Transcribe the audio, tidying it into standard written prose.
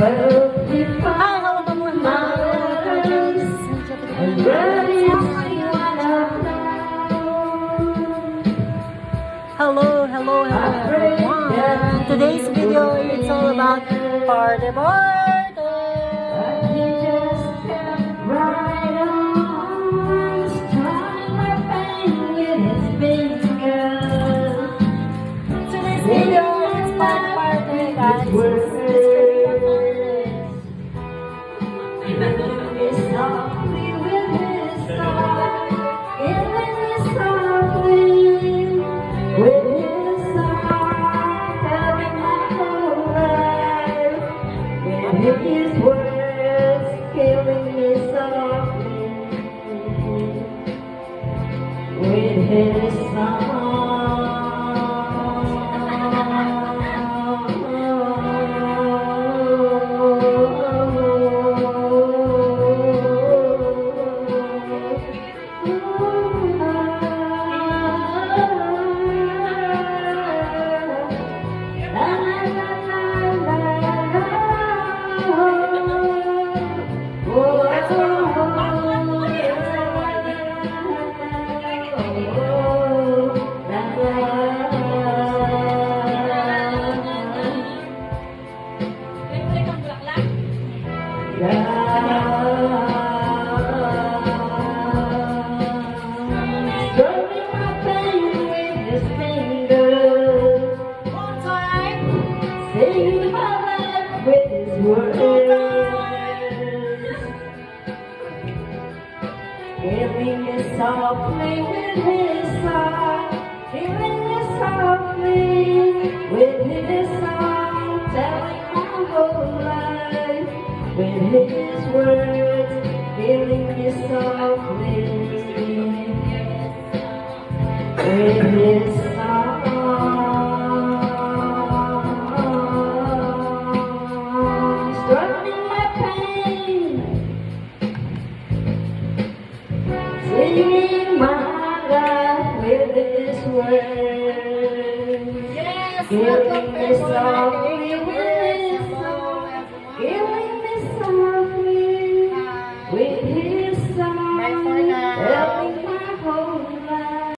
Hello, hello, hello everyone. Today's video is all about party birthday. Today's video is party birthday, guys. His words killing me softly with his song. Killing me softly with his song, killing me softly with his song, telling my whole life with his words, killing me softly with his song, struggling my pain. Singing my life with his words, Yes, giving me welcome song.